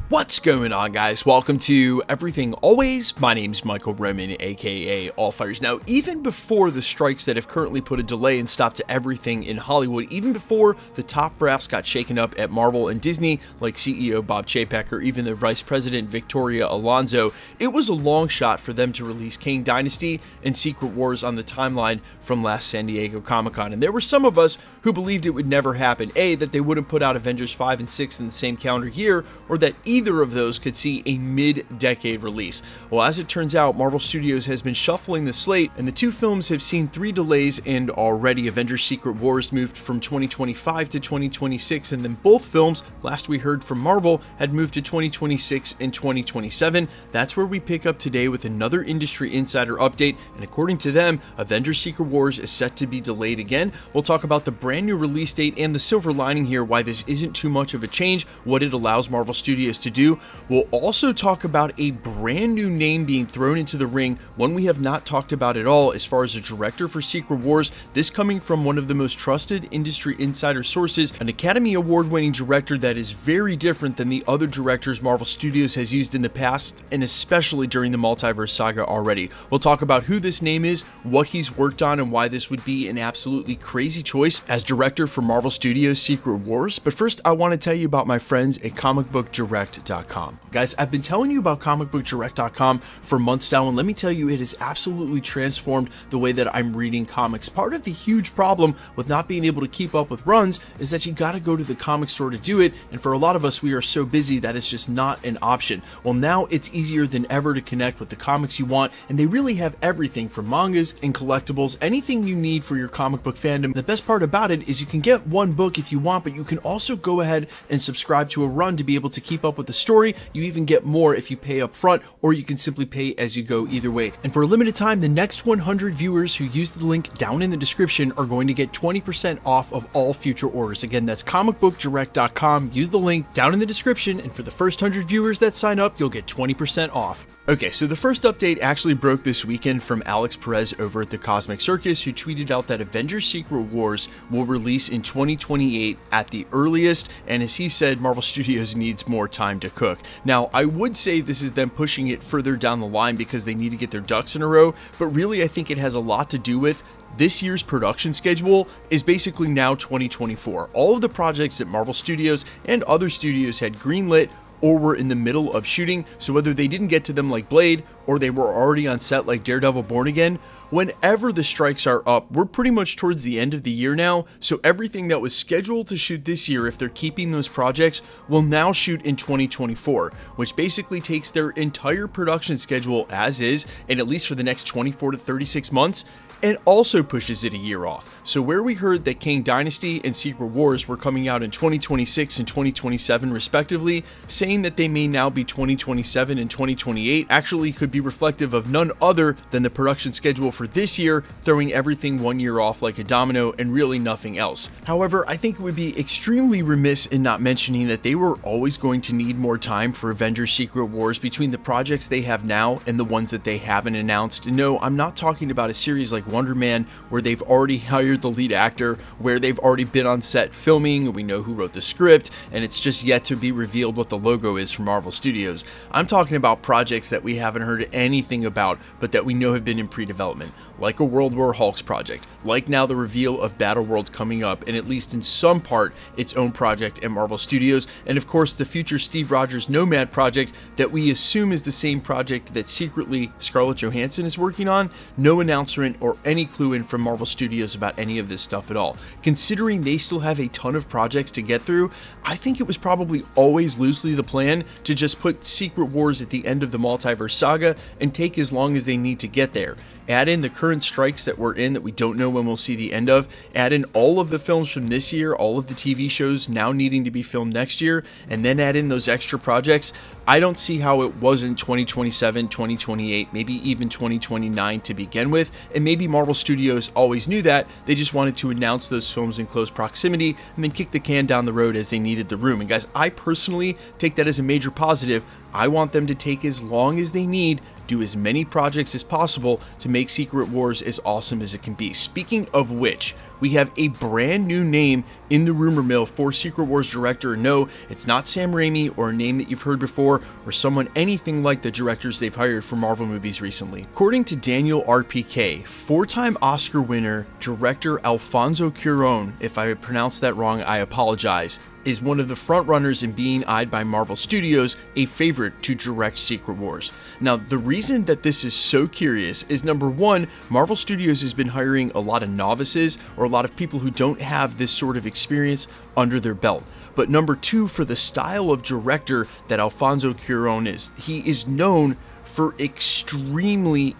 What's going on, guys? Welcome to Everything Always. My name's Michael Roman, aka Allfires. Now, even before the strikes that have currently put a delay and stop to everything in Hollywood, even before the top brass got shaken up at Marvel and Disney, like CEO Bob Chapek or even their Vice President Victoria Alonso, it was a long shot for them to release KANG Dynasty and Secret Wars on the timeline from last San Diego Comic-Con. And there were some of us who believed it would never happen. A, that they wouldn't put out Avengers 5 and 6 in the same calendar year, or that either of those could see a mid-decade release. Well, as it turns out, Marvel Studios has been shuffling the slate, and the two films have seen 3 delays, and already Avengers Secret Wars moved from 2025 to 2026, and then both films, last we heard from Marvel, had moved to 2026 and 2027. That's where we pick up today with another industry insider update, and according to them, Avengers Secret Wars is set to be delayed again. We'll talk about the brand new release date and the silver lining here, why this isn't too much of a change, what it allows Marvel Studios to do. We'll also talk about a brand new name being thrown into the ring, one we have not talked about at all as far as a director for Secret Wars, this coming from one of the most trusted industry insider sources, an Academy Award winning director that is very different than the other directors Marvel Studios has used in the past, and especially during the Multiverse Saga already. We'll talk about who this name is, what he's worked on, and why this would be an absolutely crazy choice as director for Marvel Studios Secret Wars. But first, I want to tell you about my friends at comicbookdirect.com. Guys, I've been telling you about comicbookdirect.com for months now, and let me tell you, it has absolutely transformed the way that I'm reading comics. Part of the huge problem with not being able to keep up with runs is that you gotta go to the comic store to do it, and for a lot of us, we are so busy that it's just not an option. Well, now it's easier than ever to connect with the comics you want, and they really have everything from mangas and collectibles, anything you need for your comic book fandom. The best part about it is you can get one book if you want, but you can also go ahead and subscribe to a run to be able to keep up with the story. You even get more if you pay up front, or you can simply pay as you go either way. And for a limited time, the next 100 viewers who use the link down in the description are going to get 20% off of all future orders. Again, that's comicbookdirect.com. Use the link down in the description, and for the first 100 viewers that sign up, you'll get 20% off. Okay, so the first update actually broke this weekend from Alex Perez over at the Cosmic Circus, who tweeted out that Avengers Secret Wars will release in 2028 at the earliest, and as he said, Marvel Studios needs more time to cook. Now, I would say this is them pushing it further down the line because they need to get their ducks in a row, but really I think it has a lot to do with this year's production schedule is basically now 2024. All of the projects that Marvel Studios and other studios had greenlit or were in the middle of shooting, so whether they didn't get to them like Blade or they were already on set like Daredevil Born Again, whenever the strikes are up, we're pretty much towards the end of the year now, so everything that was scheduled to shoot this year, if they're keeping those projects, will now shoot in 2024, which basically takes their entire production schedule as is, and at least for the next 24 to 36 months, and also pushes it a year off. So where we heard that KANG Dynasty and Secret Wars were coming out in 2026 and 2027 respectively, saying that they may now be 2027 and 2028 actually could be reflective of none other than the production schedule for this year, throwing everything 1 year off like a domino and really nothing else. However, I think it would be extremely remiss in not mentioning that they were always going to need more time for Avengers Secret Wars between the projects they have now and the ones that they haven't announced. No, I'm not talking about a series like Wonder Man where they've already hired the lead actor, where they've already been on set filming, we know who wrote the script, and it's just yet to be revealed what the logo is from Marvel Studios. I'm talking about projects that we haven't heard anything about, but that we know have been in pre-development, like a World War Hulks project, like now the reveal of Battleworld coming up, and at least in some part, its own project at Marvel Studios, and of course the future Steve Rogers Nomad project that we assume is the same project that secretly Scarlett Johansson is working on. No announcement or any clue in from Marvel Studios about any of this stuff at all. Considering they still have a ton of projects to get through, I think it was probably always loosely the plan to just put Secret Wars at the end of the Multiverse Saga and take as long as they need to get there. Add in the current strikes that we're in that we don't know when we'll see the end of, add in all of the films from this year, all of the TV shows now needing to be filmed next year, and then add in those extra projects. I don't see how it wasn't 2027, 2028, maybe even 2029 to begin with, and maybe Marvel Studios always knew that, they just wanted to announce those films in close proximity and then kick the can down the road as they needed the room. And guys, I personally take that as a major positive. I want them to take as long as they need, do as many projects as possible to make Secret Wars as awesome as it can be. Speaking of which, we have a brand new name in the rumor mill for Secret Wars director. No, it's not Sam Raimi or a name that you've heard before or someone anything like the directors they've hired for Marvel movies recently. According to Daniel RPK, four-time Oscar winner director Alfonso Cuarón, if I pronounced that wrong, I apologize, is one of the frontrunners in being eyed by Marvel Studios, a favorite to direct Secret Wars. Now, the reason that this is so curious is, number one, Marvel Studios has been hiring a lot of novices or a lot of people who don't have this sort of experience under their belt. But number two, for the style of director that Alfonso Cuarón is, he is known for extremely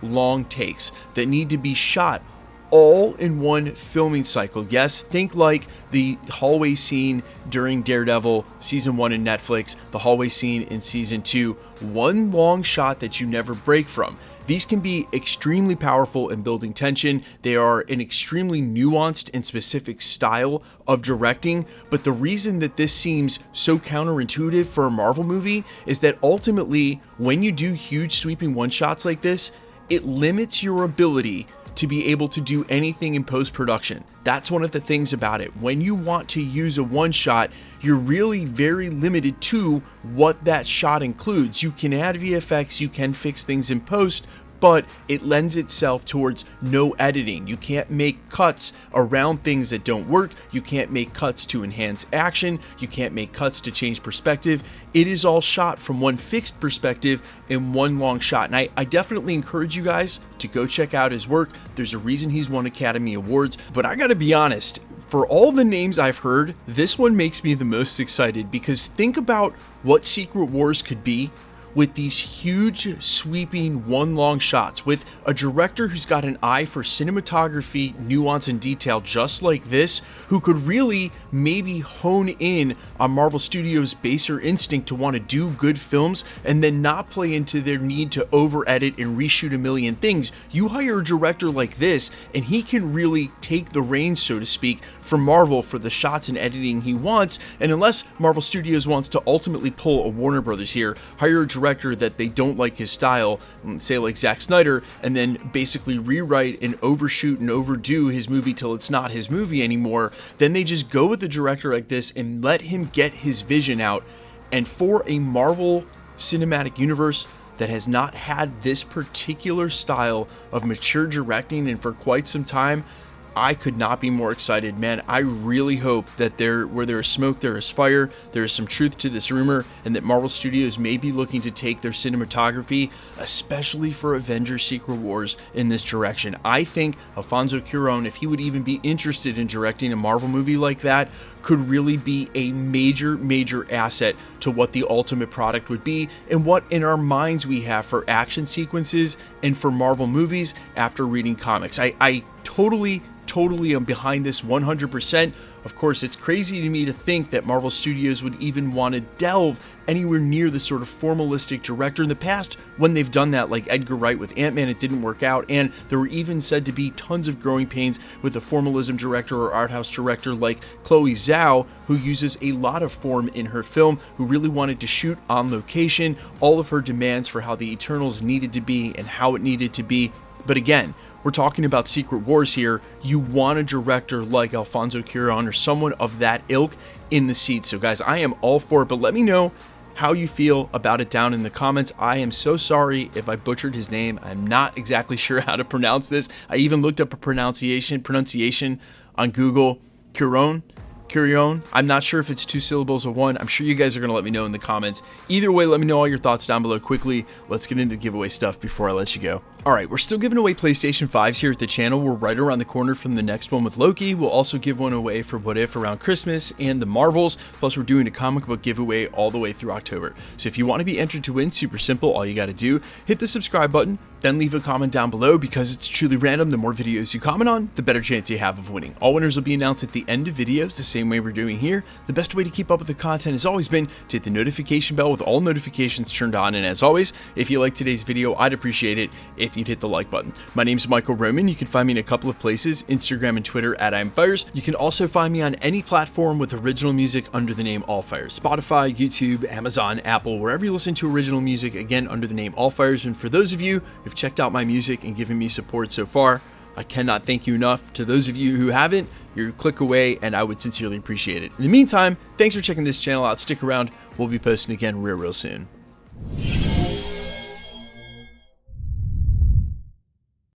long takes that need to be shot all in one filming cycle. Yes, think like the hallway scene during Daredevil Season 1 in Netflix, the hallway scene in Season 2, one long shot that you never break from. These can be extremely powerful in building tension. They are an extremely nuanced and specific style of directing, but the reason that this seems so counterintuitive for a Marvel movie is that ultimately, when you do huge sweeping one-shots like this, it limits your ability to be able to do anything in post-production. That's one of the things about it. When you want to use a one-shot, you're really very limited to what that shot includes. You can add VFX, you can fix things in post, but it lends itself towards no editing. You can't make cuts around things that don't work. You can't make cuts to enhance action. You can't make cuts to change perspective. It is all shot from one fixed perspective in one long shot. And I definitely encourage you guys to go check out his work. There's a reason he's won Academy Awards. But I gotta be honest, for all the names I've heard, this one makes me the most excited, because think about what Secret Wars could be with these huge sweeping one long shots, with a director who's got an eye for cinematography, nuance, and detail just like this, who could really maybe hone in on Marvel Studios' baser instinct to want to do good films and then not play into their need to over edit and reshoot a million things. You hire a director like this and he can really take the reins, so to speak, from Marvel for the shots and editing he wants. And unless Marvel Studios wants to ultimately pull a Warner Brothers here, hire a director that they don't like his style, say like Zack Snyder, and then basically rewrite and overshoot and overdo his movie till it's not his movie anymore, then they just go with a director like this and let him get his vision out. And for a Marvel Cinematic Universe that has not had this particular style of mature directing and for quite some time, I could not be more excited, man. I really hope that where there is smoke, there is fire. There is some truth to this rumor, and that Marvel Studios may be looking to take their cinematography, especially for Avengers Secret Wars, in this direction. I think Alfonso Cuarón, if he would even be interested in directing a Marvel movie like that, could really be a major asset to what the ultimate product would be and what in our minds we have for action sequences and for Marvel movies after reading comics. I totally am behind this 100%. Of course, it's crazy to me to think that Marvel Studios would even want to delve anywhere near the sort of formalistic director. In the past, when they've done that, like Edgar Wright with Ant-Man, it didn't work out, and there were even said to be tons of growing pains with a formalism director or art house director like Chloe Zhao, who uses a lot of form in her film, who really wanted to shoot on location, all of her demands for how the Eternals needed to be and how it needed to be. But again, we're talking about Secret Wars here. You want a director like Alfonso Cuarón or someone of that ilk in the seat. So guys, I am all for it, but let me know how you feel about it down in the comments. I am so sorry if I butchered his name. I'm not exactly sure how to pronounce this. I even looked up a pronunciation on Google. Cuarón. I'm not sure if it's two syllables or one. I'm sure you guys are going to let me know in the comments. Either way, let me know all your thoughts down below quickly. Let's get into giveaway stuff before I let you go. Alright, we're still giving away PlayStation 5s here at the channel. We're right around the corner from the next one with Loki. We'll also give one away for What If around Christmas and the Marvels. Plus, we're doing a comic book giveaway all the way through October. So if you want to be entered to win, super simple. All you got to do, hit the subscribe button, then leave a comment down below, because it's truly random. The more videos you comment on, the better chance you have of winning. All winners will be announced at the end of videos, the same way we're doing here. The best way to keep up with the content has always been to hit the notification bell with all notifications turned on. And as always, if you like today's video, I'd appreciate it if you'd hit the like button. My name's Michael Roman. You can find me in a couple of places, Instagram and Twitter at I'mFires. You can also find me on any platform with original music under the name Allfires. Spotify, YouTube, Amazon, Apple, wherever you listen to original music, again under the name Allfires. And for those of you who've checked out my music and given me support so far, I cannot thank you enough. To those of you who haven't, you're a click away, and I would sincerely appreciate it. In the meantime, thanks for checking this channel out. Stick around. We'll be posting again real soon.